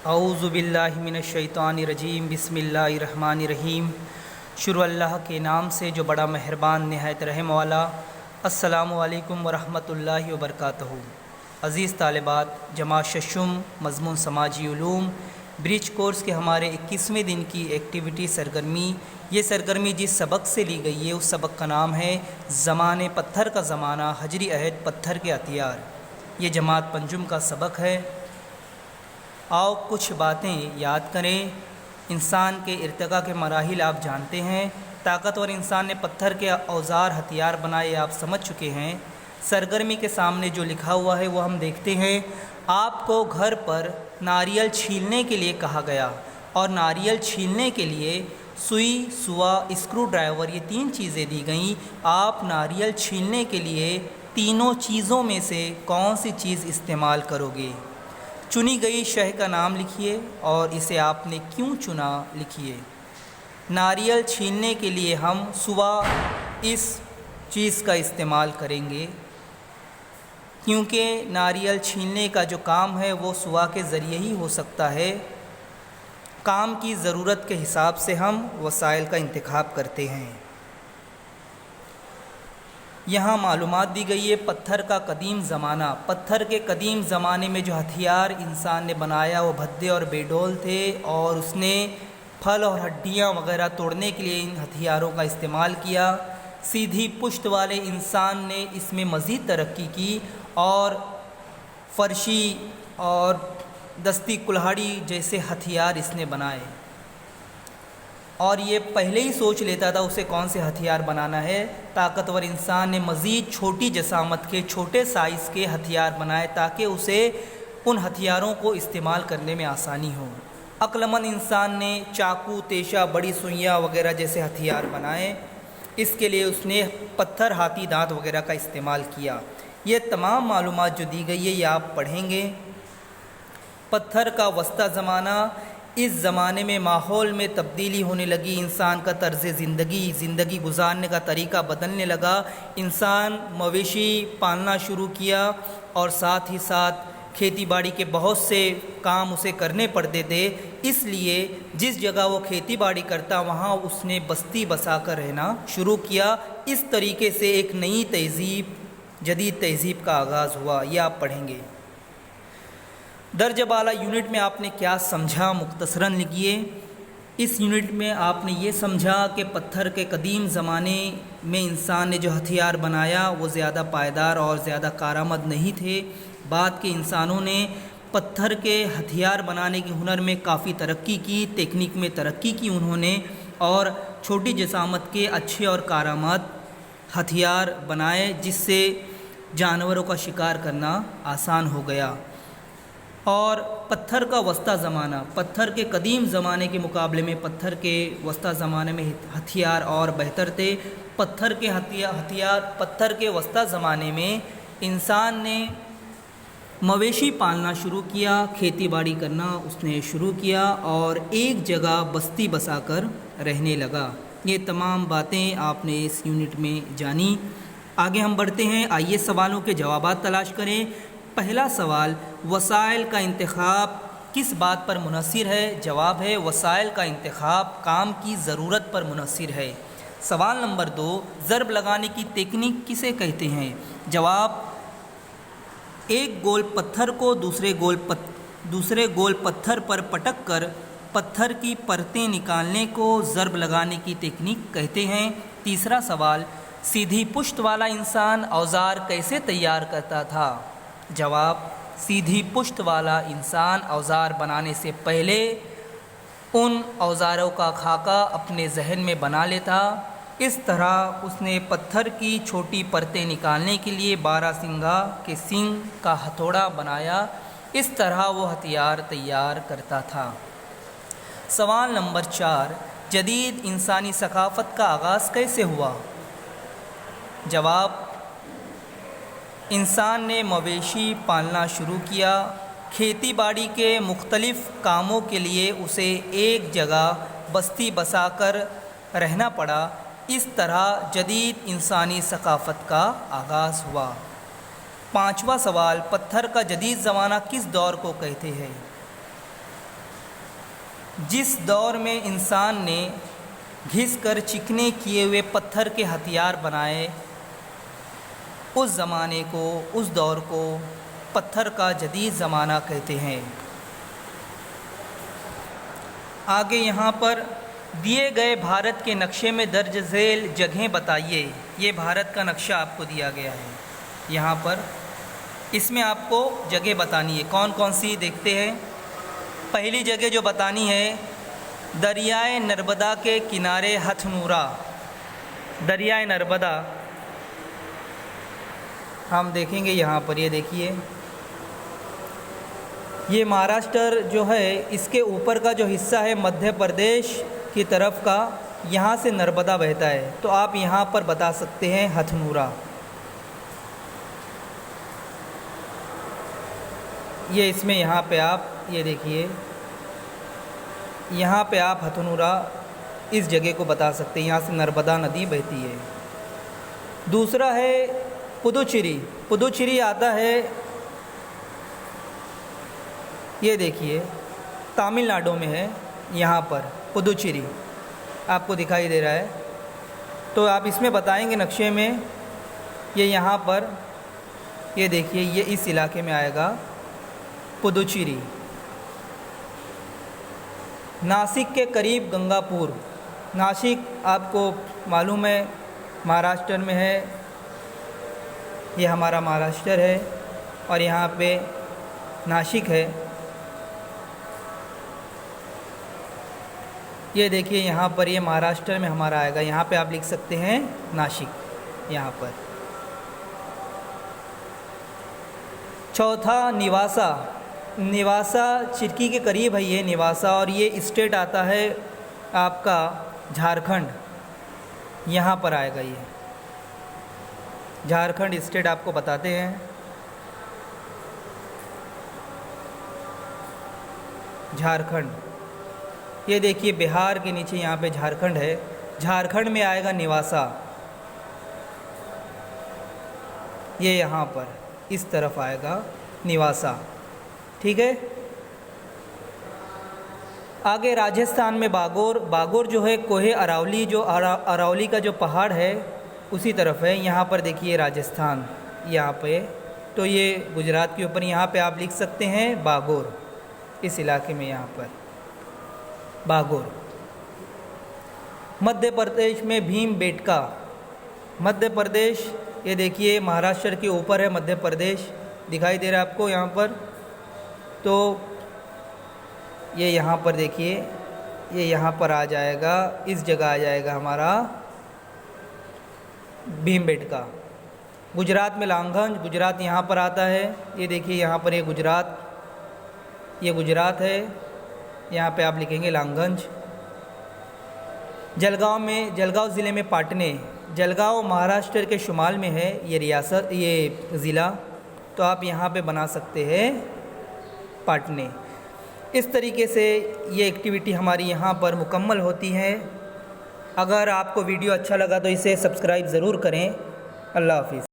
औज़ुबिल्लाहि मिनश्शैतानिर्रजीम बिस्मिल्लाहिर्रहमानिर्रहीम। शुरू अल्लाह के नाम से जो बड़ा मेहरबान नहायत रहम वाला। अस्सलामु अलैकुम वरहमतुल्लाहि वबरकातुहू। अज़ीज़ तालिबात, जमात शशुम मज़मून समाजी उलूम ब्रिज कोर्स के हमारे 21वें दिन की एक्टिविटी सरगर्मी। ये सरगर्मी जिस सबक से ली गई है उस सबक का नाम है ज़माने पत्थर का ज़माना, हजरी अहद पत्थर के हथियार। ये जमात पंजुम का सबक है। आओ कुछ बातें याद करें। इंसान के इर्तिका के मराहिल आप जानते हैं। ताकतवर इंसान ने पत्थर के औजार हथियार बनाए, आप समझ चुके हैं। सरगर्मी के सामने जो लिखा हुआ है वो हम देखते हैं। आपको घर पर नारियल छीलने के लिए कहा गया और नारियल छीलने के लिए सुई, सुआ, स्क्रू ड्राइवर, ये 3 चीज़ें दी गईं। आप नारियल छीलने के लिए तीनों चीज़ों में से कौन सी चीज़ इस्तेमाल करोगे? चुनी गई शय का नाम लिखिए और इसे आपने क्यों चुना लिखिए। नारियल छीलने के लिए हम सुआ इस चीज़ का इस्तेमाल करेंगे क्योंकि नारियल छीलने का जो काम है वो सुआ के ज़रिए ही हो सकता है। काम की ज़रूरत के हिसाब से हम वसाइल का इंतखाब करते हैं। यहाँ मालूमात दी गई है पत्थर का कदीम ज़माना। पत्थर के कदीम ज़माने में जो हथियार इंसान ने बनाया वो भद्दे और बेडोल थे और उसने फल और हड्डियाँ वगैरह तोड़ने के लिए इन हथियारों का इस्तेमाल किया। सीधी पुश्त वाले इंसान ने इसमें मज़ीद तरक्की की और फर्शी और दस्ती कुल्हाड़ी जैसे हथियार इसने बनाए और ये पहले ही सोच लेता था उसे कौन से हथियार बनाना है। ताकतवर इंसान ने मज़ीद छोटी जसामत के, छोटे साइज़ के हथियार बनाए ताकि उसे उन हथियारों को इस्तेमाल करने में आसानी हो। अक्लमंद इंसान ने चाकू, तेशा, बड़ी सुइयाँ वगैरह जैसे हथियार बनाए। इसके लिए उसने पत्थर, हाथी दांत वगैरह का इस्तेमाल किया। ये तमाम मालूमात जो दी गई है ये आप पढ़ेंगे। पत्थर का वस्ता ज़माना, इस ज़माने में माहौल में तब्दीली होने लगी। इंसान का तर्ज़ ज़िंदगी गुजारने का तरीका बदलने लगा। इंसान मवेशी पालना शुरू किया और साथ ही साथ खेती बाड़ी के बहुत से काम उसे करने पड़ते थे। इसलिए जिस जगह वो खेती बाड़ी करता वहाँ उसने बस्ती बसाकर रहना शुरू किया। इस तरीके से एक नई तहज़ीब, जदीद तहज़ीब का आगाज़ हुआ। ये आप पढ़ेंगे। दर्ज बाला यूनिट में आपने क्या समझा, मुख्तसरन लिखिए। इस यूनिट में आपने ये समझा कि पत्थर के कदीम ज़माने में इंसान ने जो हथियार बनाया वो ज़्यादा पायदार और ज़्यादा कारामद नहीं थे। बाद के इंसानों ने पत्थर के हथियार बनाने के हुनर में काफ़ी तरक्की की, टेक्निक में तरक्की की उन्होंने और छोटी जसामत के अच्छे और कारामद हथियार बनाए जिससे जानवरों का शिकार करना आसान हो गया। और पत्थर का वस्ता ज़माना, पत्थर के कदीम ज़माने के मुकाबले में पत्थर के वस्ता ज़माने में हथियार और बेहतर थे। पत्थर के वस्ता ज़माने में इंसान ने मवेशी पालना शुरू किया, खेती बाड़ी करना उसने शुरू किया और एक जगह बस्ती बसाकर रहने लगा। ये तमाम बातें आपने इस यूनिट में जानी। आगे हम बढ़ते हैं। आइए सवालों के जवाबात तलाश करें। पहला सवाल, वसाइल का इंतखाब किस बात पर मुनहसिर है? जवाब है वसाइल का इंतखाब काम की ज़रूरत पर मुनहसिर है। सवाल नंबर 2, ज़रब लगाने की टेक्निक किसे कहते हैं? जवाब, एक गोल पत्थर को दूसरे गोल पत्थर पर पटक कर पत्थर की परतें निकालने को ज़रब लगाने की टेक्निक कहते हैं। तीसरा सवाल, सीधी पुश्त वाला इंसान औजार कैसे तैयार करता था? जवाब, सीधी पुश्त वाला इंसान औजार बनाने से पहले उन औजारों का खाका अपने जहन में बना लेता। इस तरह उसने पत्थर की छोटी परतें निकालने के लिए 12 सिंगा के सींग का हथौड़ा बनाया। इस तरह वो हथियार तैयार करता था। सवाल नंबर 4, जदीद इंसानी सकाफ़त का आगाज़ कैसे हुआ? जवाब, इंसान ने मवेशी पालना शुरू किया। खेती बाड़ी के मुख्तलिफ़ कामों के लिए उसे एक जगह बस्ती बसाकर रहना पड़ा। इस तरह जदीद इंसानी सकाफ़त का आगाज़ हुआ। 5वां सवाल, पत्थर का जदीद ज़माना किस दौर को कहते हैं? जिस दौर में इंसान ने घिस कर चिकने किए हुए पत्थर के हथियार बनाए, उस ज़माने को, उस दौर को पत्थर का जदीद ज़माना कहते हैं। आगे यहाँ पर दिए गए भारत के नक्शे में दर्ज झेल जगहें बताइए। ये भारत का नक्शा आपको दिया गया है यहाँ पर, इसमें आपको जगह बतानी है। कौन कौन सी देखते हैं। पहली जगह जो बतानी है, दरियाए नर्मदा के किनारे हथनूरा। दरियाए नर्मदा हम देखेंगे यहाँ पर, ये देखिए, ये महाराष्ट्र जो है, इसके ऊपर का जो हिस्सा है मध्य प्रदेश की तरफ का, यहाँ से नर्मदा बहता है, तो आप यहाँ पर बता सकते हैं हथनूरा। ये इसमें यहाँ पे आप ये देखिए, यहाँ पे आप हथनूरा इस जगह को बता सकते हैं, यहाँ से नर्मदा नदी बहती है। दूसरा है पुदुचेरी। पुदुचेरी आता है, ये देखिए, तमिलनाडु में है, यहाँ पर पुदुचेरी आपको दिखाई दे रहा है। तो आप इसमें बताएंगे नक्शे में, ये यहाँ पर, ये देखिए, ये इस इलाके में आएगा पुदुचेरी। नासिक के करीब गंगापुर। नासिक आपको मालूम है महाराष्ट्र में है, ये हमारा महाराष्ट्र है, और यहाँ पे नासिक है। ये देखिए यहाँ पर, ये महाराष्ट्र में हमारा आएगा, यहाँ पे आप लिख सकते हैं नासिक यहाँ पर। चौथा निवासा। निवासा चिरकी के करीब है ये निवासा, और ये स्टेट आता है आपका झारखंड, यहाँ पर आएगा ये झारखंड स्टेट आपको बताते हैं। झारखंड, ये देखिए बिहार के नीचे यहाँ पे झारखंड है, झारखंड में आएगा निवासा, ये यहाँ पर इस तरफ आएगा निवासा। ठीक है। आगे राजस्थान में बागोर। बागोर जो है कोहे अरावली, जो अरावली का जो पहाड़ है उसी तरफ है, यहाँ पर देखिए राजस्थान यहाँ पे, तो ये गुजरात के ऊपर, यहाँ पे आप लिख सकते हैं बागोर, इस इलाके में यहाँ पर बागोर। मध्य प्रदेश में भीमबेटका। मध्य प्रदेश, ये देखिए महाराष्ट्र के ऊपर है मध्य प्रदेश, दिखाई दे रहा है आपको यहाँ पर। तो ये यहाँ पर देखिए, ये यहाँ पर आ जाएगा, इस जगह आ जाएगा हमारा भीमबेटका। गुजरात में लांगंज। गुजरात यहाँ पर आता है, ये देखिए यहाँ पर, ये गुजरात है, यहाँ पे आप लिखेंगे लांगंज। जलगांव में, जलगांव ज़िले में पाटने। जलगांव महाराष्ट्र के शुमाल में है ये रियासत, ये ज़िला, तो आप यहाँ पे बना सकते हैं पाटने। इस तरीके से ये एक्टिविटी हमारी यहाँ पर मुकम्मल होती है। अगर आपको वीडियो अच्छा लगा तो इसे सब्सक्राइब ज़रूर करें। अल्लाह हाफ़िज़।